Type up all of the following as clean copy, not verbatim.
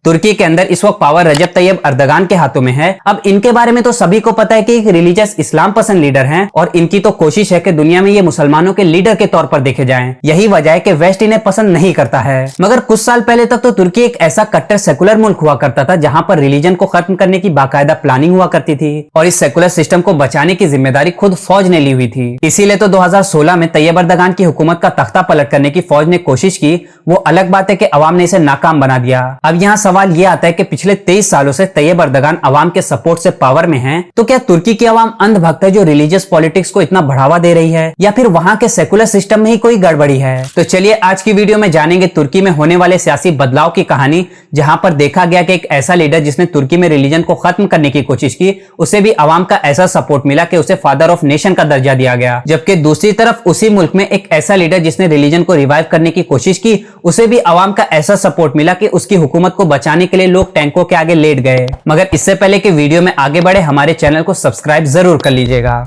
तुर्की के अंदर इस वक्त पावर रजब तैयब अर्दगान के हाथों में है। अब इनके बारे में तो सभी को पता है कि एक रिलीजियस इस्लाम पसंद लीडर हैं और इनकी तो कोशिश है कि दुनिया में ये मुसलमानों के लीडर के तौर पर देखे जाएं। यही वजह है कि वेस्ट इन्हें पसंद नहीं करता है। मगर कुछ साल पहले तक तो तुर्की एक ऐसा कट्टर सेकुलर मुल्क हुआ करता था जहां पर रिलीजन को खत्म करने की बाकायदा प्लानिंग हुआ करती थी और इस सेकुलर सिस्टम को बचाने की जिम्मेदारी खुद फौज ने ली हुई थी। इसीलिए तो 2016 में तैयब अर्दगान की हुकूमत का तख्ता पलट करने की फौज ने कोशिश की। वो अलग बात है कि अवाम ने इसे नाकाम बना दिया। अब यहाँ सवाल ये आता है कि पिछले 23 सालों से तैयब अर्दगान अवाम के सपोर्ट से पावर में हैं, तो क्या तुर्की की अवाम अंधभक्त है जो रिलीजियस पॉलिटिक्स को इतना बढ़ावा दे रही है, या फिर वहां के सेकुलर सिस्टम में ही कोई गड़बड़ी है? तो चलिए आज की वीडियो में जानेंगे तुर्की में होने वाले सियासी बदलाव की कहानी, जहां पर देखा गया कि एक ऐसा लीडर जिसने तुर्की में रिलीजन को खत्म करने की कोशिश की, उसे भी अवाम का ऐसा सपोर्ट मिला कि उसे फादर ऑफ नेशन का दर्जा दिया गया। जबकि दूसरी तरफ उसी मुल्क में एक ऐसा लीडर जिसने रिलीजन को रिवाइव करने की कोशिश की, उसे भी अवाम का ऐसा सपोर्ट मिला कि उसकी हुकूमत को बचाने के लिए लोग टैंकों के आगे लेट गए। मगर इससे पहले कि वीडियो में आगे बढ़े, हमारे चैनल को सब्सक्राइब जरूर कर लीजिएगा।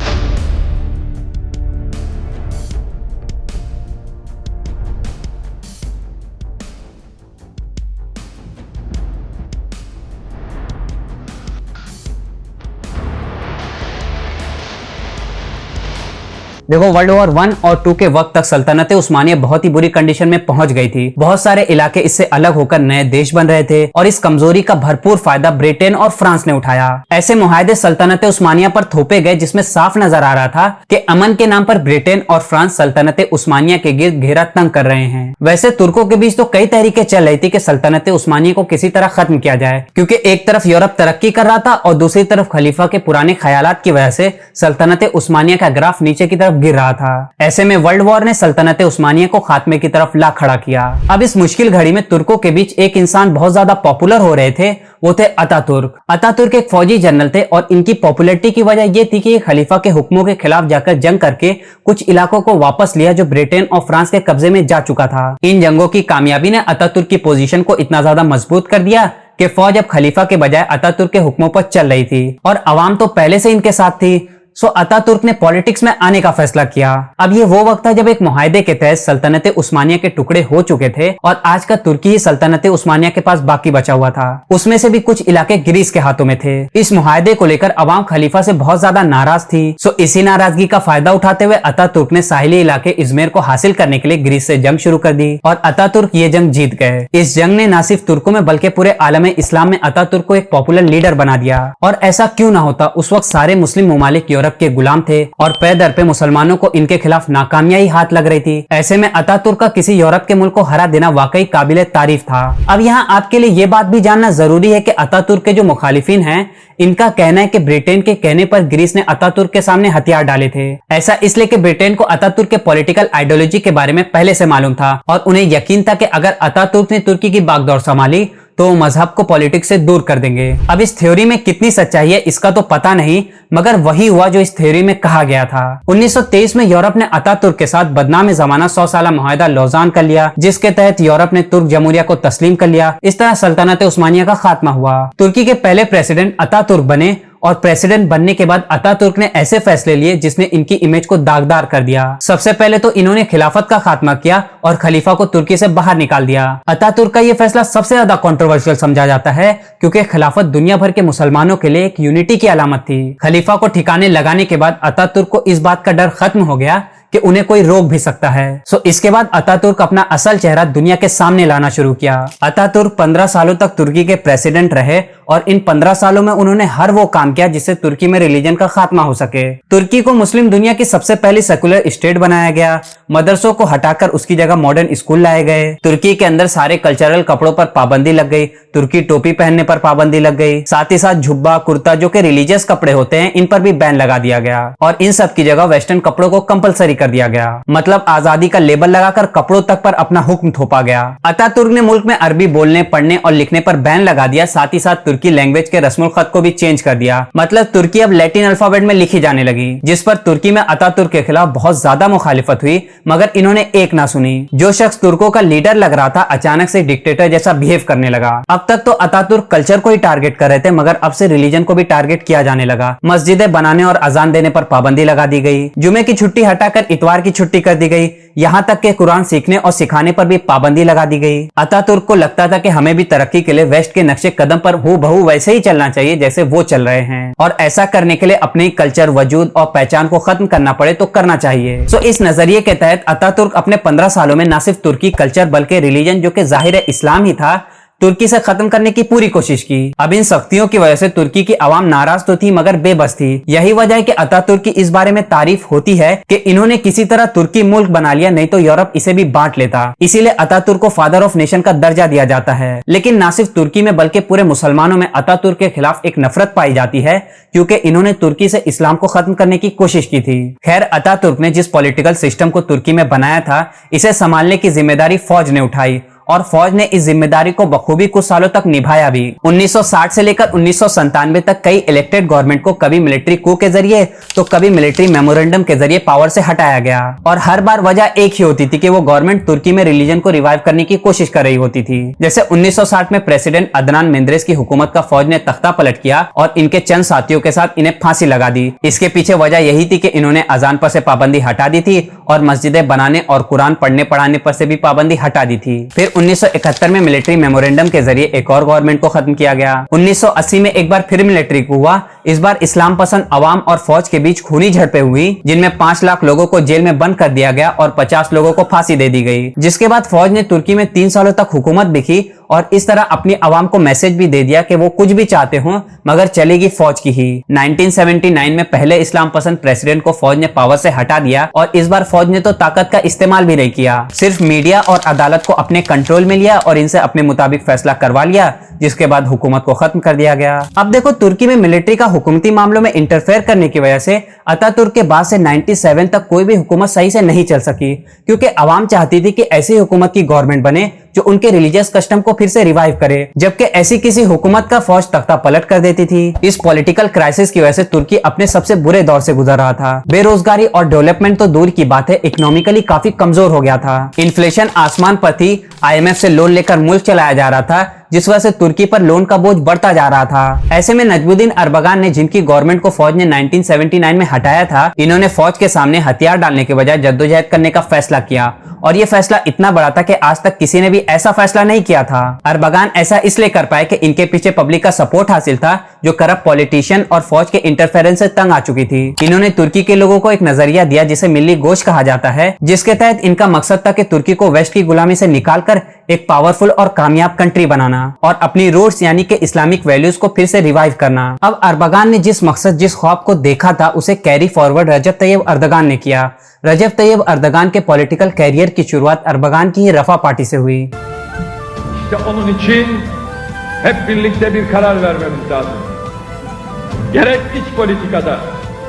देखो, वर्ल्ड वॉर 1 और 2 के वक्त तक सल्तनत उस्मानिया बहुत ही बुरी कंडीशन में पहुंच गई थी। बहुत सारे इलाके इससे अलग होकर नए देश बन रहे थे और इस कमजोरी का भरपूर फायदा ब्रिटेन और फ्रांस ने उठाया। ऐसे मुआहदे सल्तनत उस्मानिया पर थोपे गए जिसमें साफ नजर आ रहा था कि अमन के नाम पर ब्रिटेन और फ्रांस सल्तनत उस्मानिया के गिर्द घेरा तंग कर रहे हैं। वैसे तुर्कों के बीच तो कई तरीके चल रही थी कि सल्तनत उस्मानिया को किसी तरह खत्म किया जाए, क्योंकि एक तरफ यूरोप तरक्की कर रहा था और दूसरी तरफ खलीफा के पुराने ख्यालात की वजह से सल्तनत उस्मानिया का ग्राफ नीचे की तरफ गिर रहा था। ऐसे में वर्ल्ड वॉर ने सल्तनत उस्मानिया को खात्मे की तरफ ला खड़ा किया। अब इस मुश्किल घड़ी में तुर्कों के बीच एक इंसान बहुत ज्यादा पॉपुलर हो रहे थे, वो थे अतातुर्क। अतातुर्क एक फौजी जनरल थे और इनकी पॉपुलैरिटी की वजह यह थी कि ये खलीफा के हुक्मों के खिलाफ जाकर जंग करके कुछ इलाकों को वापस लिया जो ब्रिटेन और फ्रांस के कब्जे में जा चुका था। इन जंगों की कामयाबी ने अतातुर्क की पोजीशन को इतना ज्यादा मजबूत कर दिया कि फौज अब खलीफा के बजाय अतातुर्क के हुक्मों पर चल रही थी और अवाम तो पहले से इनके साथ थी। सो अतातुर्क ने पॉलिटिक्स में आने का फैसला किया। अब ये वो वक्त था जब एक मुआहदे के तहत सल्तनत उस्मानिया के टुकड़े हो चुके थे और आज का तुर्की ही सल्तनत उस्मानिया के पास बाकी बचा हुआ था। उसमें से भी कुछ इलाके ग्रीस के हाथों में थे। इस मुआहदे को लेकर अवाम खलीफा से बहुत ज्यादा नाराज थी। सो इसी नाराजगी का फायदा उठाते हुए अतातुर्क ने साहिली इलाके इजमेर को हासिल करने के लिए ग्रीस से जंग शुरू कर दी और अतातुर्क ये जंग जीत गए। इस जंग ने न सिर्फ तुर्कों में बल्कि पूरे आलम इस्लाम में अतातुर्क को एक पॉपुलर लीडर बना दिया। और ऐसा क्यों ना होता, उस वक्त सारे मुस्लिम ममालिक यूरोप के गुलाम थे और पे दर पे मुसलमानों को इनके खिलाफ नाकामियां ही हाथ लग रही थी। ऐसे में अतातुर्क का किसी यूरोप के मुल्क को हरा देना वाकई काबिले तारीफ था। अब यहाँ आपके लिए ये बात भी जानना जरूरी है कि अतातुर्क के जो मुखालिफिन हैं, इनका कहना है कि ब्रिटेन के कहने पर ग्रीस ने अतातुर्क के सामने हथियार डाले थे। ऐसा इसलिए कि ब्रिटेन को अतातुर्क के पॉलिटिकल आइडियोलॉजी के बारे में पहले से मालूम था और उन्हें यकीन था कि अगर अतातुर्क ने तुर्की की बागडोर संभाली तो मजहब को पॉलिटिक्स से दूर कर देंगे। अब इस थ्योरी में कितनी सच्चाई है इसका तो पता नहीं, मगर वही हुआ जो इस थ्योरी में कहा गया था। 1923 में यूरोप ने अतातुर्क के साथ बदनाम जमाना 100 साला मुआहदा लौजान कर लिया, जिसके तहत यूरोप ने तुर्क जमहूरिया को तस्लीम कर लिया। इस तरह सल्तनत उस्मानिया का खात्मा हुआ। तुर्की के पहले प्रेसिडेंट अतातुर्क बने और प्रेसिडेंट बनने के बाद अतातुर्क ने ऐसे फैसले लिए जिसने इनकी इमेज को दागदार कर दिया। सबसे पहले तो इन्होंने खिलाफत का खात्मा किया और खलीफा को तुर्की से बाहर निकाल दिया। अतातुर्क का यह फैसला सबसे ज्यादा कंट्रोवर्शियल समझा जाता है क्योंकि खिलाफत दुनिया भर के मुसलमानों के लिए एक यूनिटी की अलामत थी। खलीफा को ठिकाने लगाने के बाद अतातुर्क को इस बात का डर खत्म हो गया कि उन्हें कोई रोक भी सकता है। सो इसके बाद अतातुर्क अपना असल चेहरा दुनिया के सामने लाना शुरू किया। अतातुर्क 15 सालों तक तुर्की के प्रेसिडेंट रहे और इन 15 सालों में उन्होंने हर वो काम किया जिससे तुर्की में रिलीजन का खात्मा हो सके। तुर्की को मुस्लिम दुनिया की सबसे पहली सेकुलर स्टेट बनाया गया। मदरसों को हटाकर उसकी जगह मॉडर्न स्कूल लाए गए। तुर्की के अंदर सारे कल्चरल कपड़ों पर पाबंदी लग गई। तुर्की टोपी पहनने पर पाबंदी लग गई। साथ ही साथ जुब्बा, कुर्ता जो कि रिलीजियस कपड़े होते हैं, इन पर भी बैन लगा दिया गया और इन सब की जगह वेस्टर्न कपड़ों को कंपलसरी कर दिया गया। मतलब आजादी का लेबल लगाकर कपड़ों तक पर अपना हुक्म थोपा गया। अतातुर्क ने मुल्क में अरबी बोलने, पढ़ने और लिखने पर बैन लगा दिया। साथ ही साथ तुर्की लैंग्वेज के रस्मुल खत को भी चेंज कर दिया। मतलब तुर्की अब लैटिन अल्फाबेट में लिखी जाने लगी, जिस पर तुर्की में अतातुर्क के खिलाफ बहुत ज्यादा मुखालिफत हुई, मगर इन्होंने एक ना सुनी। जो शख्स तुर्कों का लीडर लग रहा था अचानक से डिक्टेटर जैसा बिहेव करने लगा। अब तक तो अतातुर्क कल्चर को ही टारगेट कर रहे थे, मगर अब से रिलीजन को भी टारगेट किया जाने लगा। मस्जिदें बनाने और अजान देने पर पाबंदी लगा दी गई। जुमे की छुट्टी हटाकर इतवार की छुट्टी कर दी गई। यहाँ तक के कुरान सीखने और सिखाने पर भी पाबंदी लगा दी गई। अतातुर्क को लगता था कि हमें भी तरक्की के लिए वेस्ट के नक्शे कदम पर हूबहू वैसे ही चलना चाहिए जैसे वो चल रहे हैं, और ऐसा करने के लिए अपने कल्चर, वजूद और पहचान को खत्म करना पड़े तो करना चाहिए। सो इस नजरिए के तहत अतातुर्क अपने 15 सालों में न सिर्फ तुर्की कल्चर बल्कि रिलीजन जो कि जाहिर है इस्लाम ही था, तुर्की से खत्म करने की पूरी कोशिश की। अब इन सख्तियों की वजह से तुर्की की आवाम नाराज तो थी मगर बेबस थी। यही वजह है कि अतातुर्क की इस बारे में तारीफ होती है कि इन्होंने किसी तरह तुर्की मुल्क बना लिया, नहीं तो यूरोप इसे भी बांट लेता। इसीलिए अतातुर्क को फादर ऑफ नेशन का दर्जा दिया जाता है। लेकिन न सिर्फ तुर्की में बल्कि पूरे मुसलमानों में अतातुर्क के खिलाफ एक नफरत पाई जाती है, क्योंकि इन्होंने तुर्की से इस्लाम को खत्म करने की कोशिश की थी। खैर, अतातुर्क ने जिस पॉलिटिकल सिस्टम को तुर्की में बनाया था, इसे संभालने की जिम्मेदारी फौज ने उठाई और फौज ने इस जिम्मेदारी को बखूबी कुछ सालों तक निभाया भी। 1960 से लेकर 1997 तक कई इलेक्टेड गवर्नमेंट को कभी मिलिट्री कू के जरिए तो कभी मिलिट्री मेमोरेंडम के जरिए पावर से हटाया गया, और हर बार वजह एक ही होती थी कि वो गवर्नमेंट तुर्की में रिलीजन को रिवाइव करने की कोशिश कर रही होती थी। जैसे 1960 में प्रेसिडेंट अदनान मेंदेरेस की हुकूमत का फौज ने तख्ता पलट किया और इनके चंद साथियों के साथ इन्हें फांसी लगा दी। इसके पीछे वजह यही थी कि इन्होंने अजान पर से पाबंदी हटा दी थी और मस्जिदें बनाने और कुरान पढ़ने पढ़ाने पर से भी पाबंदी हटा दी थी। फिर 1971 में मिलिट्री मेमोरेंडम के जरिए एक और गवर्नमेंट को खत्म किया गया। 1980 में एक बार फिर मिलिट्री को हुआ। इस बार इस्लाम पसंद अवाम और फौज के बीच खूनी झड़पें हुई, जिनमें 5 लाख लोगों को जेल में बंद कर दिया गया और 50 लोगों को फांसी दे दी गई। जिसके बाद फौज ने तुर्की में 3 सालों तक हुकूमत भी की और इस तरह अपनी आवाम को मैसेज भी दे दिया कि वो कुछ भी चाहते हो मगर चलेगी फौज की ही। 1979 में पहले इस्लाम पसंद प्रेसिडेंट को फौज ने पावर से हटा दिया और इस बार फौज ने तो ताकत का इस्तेमाल भी नहीं किया, सिर्फ मीडिया और अदालत को अपने कंट्रोल में लिया और इनसे अपने मुताबिक फैसला करवा लिया, जिसके बाद हुकूमत को खत्म कर दिया गया। अब देखो, तुर्की में मिलिट्री का हुकूमती मामलों में इंटरफेयर करने की वजह से अतातुर्क के बाद से 97 तक कोई भी हुकूमत सही से नहीं चल सकी, क्योंकि अवाम चाहती थी कि ऐसी हुकूमत की गवर्नमेंट बने जो उनके रिलीजियस कस्टम को फिर से रिवाइव करे, जबकि ऐसी किसी हुकूमत का फौज तख्ता पलट कर देती थी। इस पॉलिटिकल क्राइसिस की वजह से तुर्की अपने सबसे बुरे दौर से गुजर रहा था। बेरोजगारी और डेवलपमेंट तो दूर की बात है, इकोनॉमिकली काफी कमजोर हो गया था। इन्फ्लेशन आसमान पर थी, IMF से लोन लेकर मुल्क चलाया जा रहा था, जिस वजह से तुर्की पर लोन का बोझ बढ़ता जा रहा था। ऐसे में नजमुद्दीन अरबगान ने, जिनकी गवर्नमेंट को फौज ने 1979 में हटाया था, इन्होंने फौज के सामने हथियार डालने के बजाय जद्दोजहद करने का फैसला किया, और ये फैसला इतना बड़ा था कि आज तक किसी ने भी ऐसा फैसला नहीं किया था। अरबगान ऐसा इसलिए कर पाए कि इनके पीछे पब्लिक का सपोर्ट हासिल था, जो करप्ट पॉलिटिशियन और फौज के इंटरफेरेंस से तंग आ चुकी थी। इन्होंने तुर्की के लोगों को एक नजरिया दिया जिसे मिल्ली गोश्त कहा जाता है, जिसके तहत इनका मकसद था कि तुर्की को वेस्ट की गुलामी से निकालकर एक पावरफुल और कामयाब कंट्री बनाना और अपनी रूट्स यानी कि इस्लामिक वैल्यूज को फिर से रिवाइव करना। अब अरबगान ने जिस मकसद, जिस ख्वाब को देखा था, उसे कैरी फॉरवर्ड रजब तैयब अर्दगान ने किया। रजब तैयब अर्दगान के पॉलिटिकल कैरियर की शुरुआत अरबगान की ही रफा पार्टी से हुई। İşte onun için hep birlikte bir karar vermemiz lazım. Gerek iç politikada,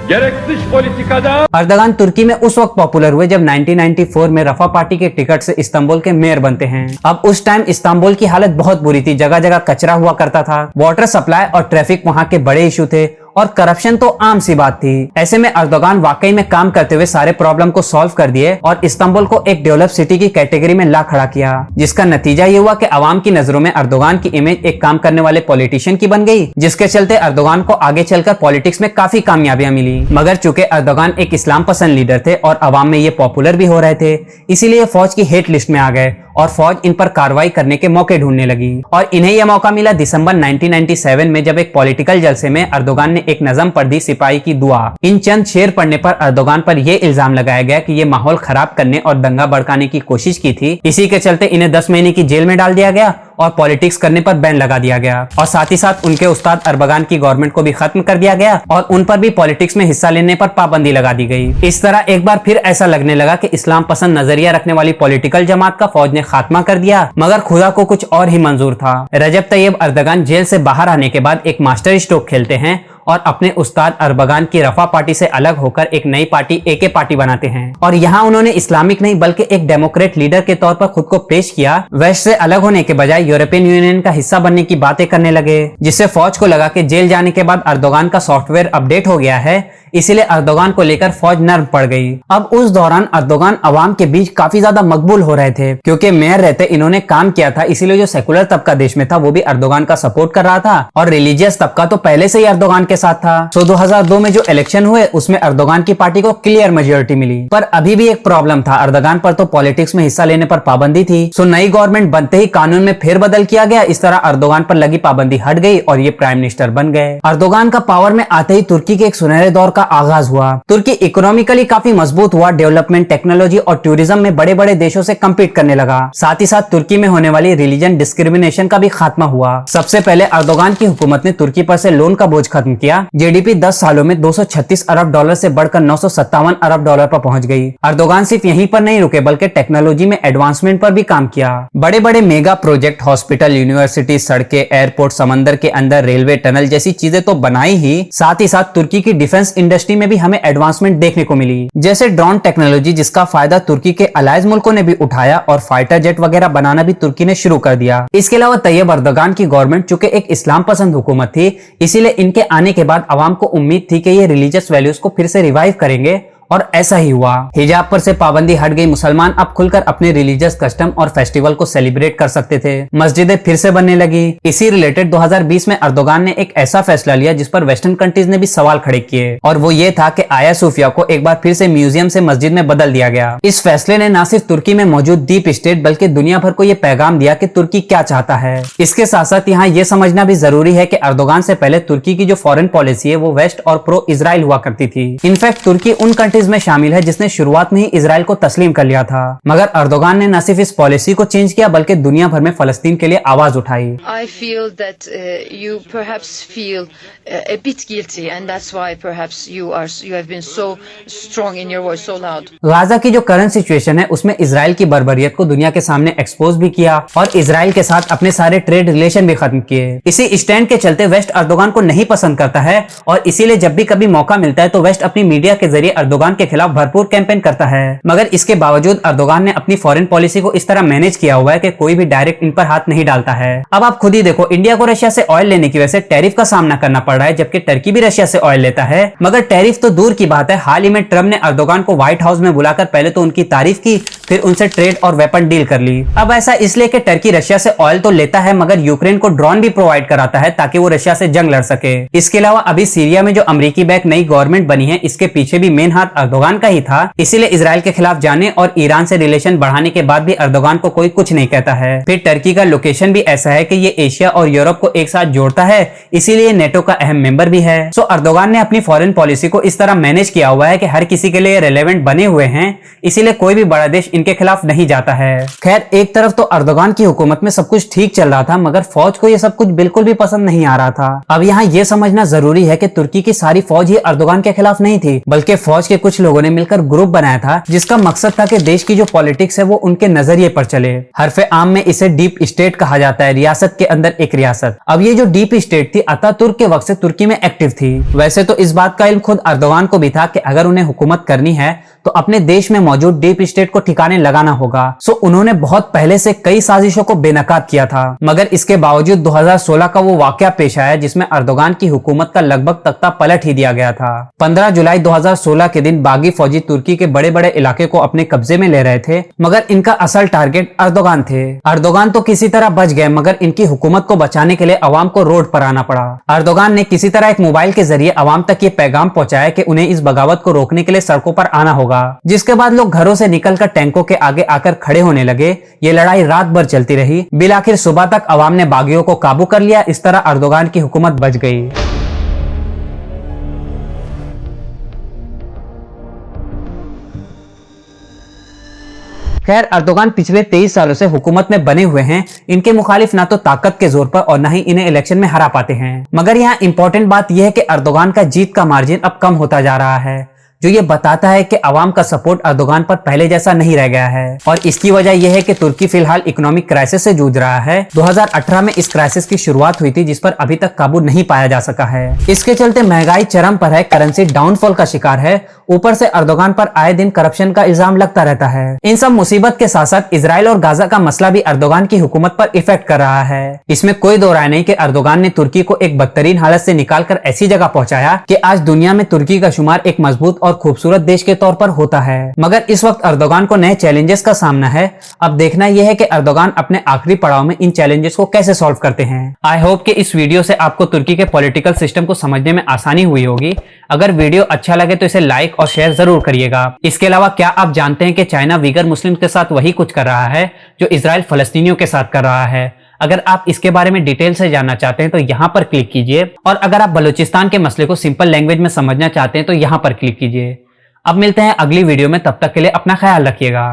gerek dış politikada। अर्दगान तुर्की में उस वक्त पॉपुलर हुए जब 1994 में रफा पार्टी के टिकट से इस्तांबुल के मेयर बनते हैं। अब उस टाइम इस्तांबुल की हालत बहुत बुरी थी, जगह जगह कचरा हुआ करता था, वाटर सप्लाई और ट्रैफिक वहाँ के बड़े इशू थे और करप्शन तो आम सी बात थी। ऐसे में अर्दोगान वाकई में काम करते हुए सारे प्रॉब्लम को सॉल्व कर दिए और इस्तांबुल को एक डेवलप सिटी की कैटेगरी में ला खड़ा किया, जिसका नतीजा ये हुआ कि अवाम की नजरों में अर्दोगान की इमेज एक काम करने वाले पॉलिटिशियन की बन गई, जिसके चलते अर्दोगान को आगे चलकर पॉलिटिक्स में काफी कामयाबियां मिली। मगर चूंकि अर्दोगान एक इस्लाम पसंद लीडर थे और अवाम में ये पॉपुलर भी हो रहे थे, इसीलिए फौज की हेट लिस्ट में आ गए और फौज इन पर कार्रवाई करने के मौके ढूंढने लगी। और इन्हें यह मौका मिला दिसंबर 1997 में, जब एक पॉलिटिकल जलसे में अर्दोगान ने एक नज़म पढ़ दी, सिपाही की दुआ। इन चंद शेर पढ़ने पर अर्दोगान पर यह इल्जाम लगाया गया कि ये माहौल खराब करने और दंगा भड़काने की कोशिश की थी। इसी के चलते इन्हें 10 महीने की जेल में डाल दिया गया और पॉलिटिक्स करने पर बैन लगा दिया गया, और साथ ही साथ उनके उस्ताद अरबगान की गवर्नमेंट को भी खत्म कर दिया गया और उन पर भी पॉलिटिक्स में हिस्सा लेने पर पाबंदी लगा दी गई। इस तरह एक बार फिर ऐसा लगने लगा कि इस्लाम पसंद नजरिया रखने वाली पॉलिटिकल जमात का फौज ने खात्मा कर दिया, मगर खुदा को कुछ और ही मंजूर था। रजब तैयब अर्दगान जेल से बाहर आने के बाद एक मास्टर स्ट्रोक खेलते हैं और अपने उस्ताद अरबगान की रफा पार्टी से अलग होकर एक नई पार्टी AK पार्टी बनाते हैं, और यहाँ उन्होंने इस्लामिक नहीं बल्कि एक डेमोक्रेट लीडर के तौर पर खुद को पेश किया। वेस्ट से अलग होने के बजाय यूरोपियन यूनियन का हिस्सा बनने की बातें करने लगे, जिससे फौज को लगा कि जेल जाने के बाद अर्दोगान का सॉफ्टवेयर अपडेट हो गया है, इसीलिए अर्दोगान को लेकर फौज नर्म पड़ गई। अब उस दौरान अर्दोगान अवाम के बीच काफी ज्यादा मकबूल हो रहे थे, क्योंकि मेयर रहते इन्होंने काम किया था, इसीलिए जो सेकुलर तबका देश में था वो भी अर्दोगान का सपोर्ट कर रहा था और रिलीजियस तबका तो पहले से ही अर्दोगान के साथ था। सो 2002 में जो इलेक्शन हुए उसमें अर्दोगान की पार्टी को क्लियर मेजोरिटी मिली। पर अभी भी एक प्रॉब्लम था, अर्दोगान पर तो पॉलिटिक्स में हिस्सा लेने पर पाबंदी थी। सो नई गवर्नमेंट बनते ही कानून में फेरबदल किया गया, इस तरह अर्दोगान पर लगी पाबंदी हट गई और ये प्राइम मिनिस्टर बन गए। अर्दोगान का पावर में आते ही तुर्की के एक सुनहरे दौर का आगाज हुआ। तुर्की इकोनॉमिकली काफी मजबूत हुआ, डेवलपमेंट, टेक्नोलॉजी और टूरिज्म में बड़े बड़े देशों से कम्पीट करने लगा। साथ ही साथ तुर्की में होने वाली रिलीजन डिस्क्रिमिनेशन का भी खात्मा हुआ। सबसे पहले अर्दोगान की हुकूमत ने तुर्की पर से लोन का बोझ खत्म किया। जीडीपी 10 सालों में 236 अरब डॉलर से बढ़कर 957 अरब डॉलर पर पहुंच गई। अर्दोगान सिर्फ यहीं पर नहीं रुके बल्कि टेक्नोलॉजी में एडवांसमेंट पर भी काम किया। बड़े बड़े मेगा प्रोजेक्ट, हॉस्पिटल, यूनिवर्सिटी, सड़कें, एयरपोर्ट, समंदर के अंदर रेलवे, टनल जैसी चीजें तो बनाई ही, साथ ही साथ तुर्की की डिफेंस इंडस्ट्री में भी हमें एडवांसमेंट देखने को मिली, जैसे ड्रोन टेक्नोलॉजी, जिसका फायदा तुर्की के अलायज मुल्कों ने भी उठाया और फाइटर जेट वगैरह बनाना भी तुर्की ने शुरू कर दिया। इसके अलावा तैयब अर्दोगान की गवर्नमेंट चूंकि एक इस्लाम पसंद हुकूमत थी, इसीलिए इनके आने के बाद अवाम को उम्मीद थी कि ये रिलीजियस वैल्यूज को फिर से रिवाइव करेंगे और ऐसा ही हुआ। हिजाब पर से पाबंदी हट गई, मुसलमान अब खुलकर अपने रिलीजियस कस्टम और फेस्टिवल को सेलिब्रेट कर सकते थे, मस्जिदें फिर से बनने लगी। इसी रिलेटेड 2020 में अर्दोगान ने एक ऐसा फैसला लिया जिस पर वेस्टर्न कंट्रीज ने भी सवाल खड़े किए, और वो ये था कि आया सूफिया को एक बार फिर से म्यूजियम से मस्जिद में बदल दिया गया। इस फैसले ने न सिर्फ तुर्की में मौजूद डीप स्टेट बल्कि दुनिया भर को ये पैगाम दिया कि तुर्की क्या चाहता है। इसके साथ साथ यहाँ ये समझना भी जरूरी है कि अर्दोगान से पहले तुर्की की जो फॉरेन पॉलिसी है वो वेस्ट और प्रो इजराइल हुआ करती थी। इनफैक्ट तुर्की उन कंट्रीज में शामिल है जिसने शुरुआत में ही इजराइल को तस्लीम कर लिया था, मगर अर्दोगान ने न सिर्फ इस पॉलिसी को चेंज किया बल्कि दुनिया भर में फलस्तीन के लिए आवाज उठाई। I feel that you perhaps feel a bit guilty, and that's why perhaps you have been so strong in your voice, so loud. Gaza की जो करंट सिचुएशन है उसमें इजराइल की बर्बरियत को दुनिया के सामने एक्सपोज भी किया और इजराइल के साथ अपने सारे ट्रेड रिलेशन भी खत्म किए। इसी स्टैंड के चलते वेस्ट अर्दोगान को नहीं पसंद करता है और इसीलिए जब भी कभी मौका मिलता है तो वेस्ट अपनी मीडिया के जरिए अर्दोगान के खिलाफ भरपूर कैंपेन करता है। मगर इसके बावजूद अर्दोगान ने अपनी फॉरेन पॉलिसी को इस तरह मैनेज किया हुआ है कि कोई भी डायरेक्ट इन पर हाथ नहीं डालता है। अब आप खुद ही देखो, इंडिया को रशिया से ऑयल लेने की वजह से टैरिफ का सामना करना पड़ रहा है, जबकि टर्की भी रशिया से ऑयल लेता है। मगर टैरिफ तो दूर की बात है, हाल ही में ट्रम्प ने अर्दोगान को व्हाइट हाउस में बुलाकर पहले तो उनकी तारीफ की, फिर उनसे ट्रेड और वेपन डील कर ली। अब ऐसा इसलिए कि टर्की रशिया से ऑयल तो लेता है मगर यूक्रेन को ड्रोन भी प्रोवाइड कराता है ताकि वो रशिया से जंग लड़ सके। इसके अलावा अभी सीरिया में जो अमेरिकी बैक नई गवर्नमेंट बनी है इसके पीछे भी मेन हाथ अर्दोगान का ही था, इसीलिए इजराइल के खिलाफ जाने और ईरान से रिलेशन बढ़ाने के बाद भी अर्दोगान को कोई कुछ नहीं कहता है। फिर टर्की का लोकेशन भी ऐसा है कि ये एशिया और यूरोप को एक साथ जोड़ता है, इसीलिए नेटो का अहम मेंबर भी है। सो अर्दोगान ने अपनी फॉरेन पॉलिसी को इस तरह मैनेज किया हुआ है कि हर किसी के लिए रेलेवेंट बने हुए हैं, इसीलिए कोई भी बड़ा देश इनके खिलाफ नहीं जाता है। खैर, एक तरफ तो अर्दोगान की हुकूमत में सब कुछ ठीक चल रहा था मगर फौज को ये सब कुछ बिल्कुल भी पसंद नहीं आ रहा था। अब यहाँ ये समझना जरूरी है कि तुर्की की सारी फौज ही अर्दोगान के खिलाफ नहीं थी, बल्कि फौज के कुछ लोगों ने मिलकर ग्रुप बनाया था जिसका मकसद था कि देश की जो पॉलिटिक्स है वो उनके नजरिए पर चले। हरफे आम में इसे डीप स्टेट कहा जाता है, रियासत के अंदर एक रियासत। अब ये जो डीप स्टेट थी अतातुर्क के वक्त से तुर्की में एक्टिव थी। वैसे तो इस बात का इल्म खुद अर्दोगान को भी था कि अगर उन्हें हुकूमत करनी है तो अपने देश में मौजूद डीप स्टेट को ठिकाने लगाना होगा। सो उन्होंने बहुत पहले से कई साजिशों को बेनकाब किया था, मगर इसके बावजूद 2016 का वो वाकया पेश आया जिसमें अर्दोगान की हुकूमत का लगभग तख्ता पलट ही दिया गया था। 15 जुलाई 2016 के दिन बागी फौजी तुर्की के बड़े बड़े इलाके को अपने कब्जे में ले रहे थे, मगर इनका असल टारगेट अर्दोगान थे। अर्दोगान तो किसी तरह बच गए मगर इनकी हुकूमत को बचाने के लिए अवाम को रोड पर आना पड़ा। अर्दोगान ने किसी तरह एक मोबाइल के जरिए अवाम तक ये पैगाम पहुंचाया कि उन्हें इस बगावत को रोकने के लिए सड़कों पर आना होगा, जिसके बाद लोग घरों से निकलकर टैंकों के आगे आकर खड़े होने लगे। ये लड़ाई रात भर चलती रही, बिल आखिर सुबह तक अवाम ने बागियों को काबू कर लिया। इस तरह अर्दोगान की हुकूमत बच गई। खैर, अर्दोगान पिछले 23 सालों से हुकूमत में बने हुए हैं। इनके मुखालिफ ना तो ताकत के जोर पर और ना ही इन्हें इलेक्शन में हरा पाते हैं। मगर यहाँ इंपॉर्टेंट बात यह है कि अर्दोगान का जीत का मार्जिन अब कम होता जा रहा है। जो ये बताता है कि अवाम का सपोर्ट अर्दोगान पर पहले जैसा नहीं रह गया है। और इसकी वजह यह है कि तुर्की फिलहाल इकोनॉमिक क्राइसिस से जूझ रहा है। 2018 में इस क्राइसिस की शुरुआत हुई थी, जिस पर अभी तक काबू नहीं पाया जा सका है। इसके चलते महंगाई चरम पर है, करेंसी डाउनफॉल का शिकार है, ऊपर से अर्दोगान पर आए दिन करप्शन का इल्जाम लगता रहता है। इन सब मुसीबत के साथ साथ इजराइल और गाजा का मसला भी अर्दोगान की हुकूमत पर इफेक्ट कर रहा है। इसमें कोई दो राय नहीं कि अर्दोगान ने तुर्की को एक बदतरीन हालत से निकालकर ऐसी जगह पहुंचाया कि आज दुनिया में तुर्की का शुमार एक मजबूत और खूबसूरत देश के तौर पर होता है। मगर इस वक्त अर्दोगान को नए चैलेंजेस का सामना है। अब देखना यह है कि अर्दोगान अपने आखिरी पड़ाव में इन चैलेंजेस को कैसे सॉल्व करते हैं। आई होप कि इस वीडियो से आपको तुर्की के पॉलिटिकल सिस्टम को समझने में आसानी हुई होगी। अगर वीडियो अच्छा लगे तो इसे लाइक और शेयर जरूर करिएगा। इसके अलावा क्या आप जानते हैं कि चाइना वीगर मुस्लिम के साथ वही कुछ कर रहा है जो इजराइल फलस्तीनियों के साथ कर रहा है? अगर आप इसके बारे में डिटेल से जानना चाहते हैं तो यहाँ पर क्लिक कीजिए, और अगर आप बलूचिस्तान के मसले को सिंपल लैंग्वेज में समझना चाहते हैं तो यहाँ पर क्लिक कीजिए। अब मिलते हैं अगली वीडियो में, तब तक के लिए अपना ख्याल रखिएगा।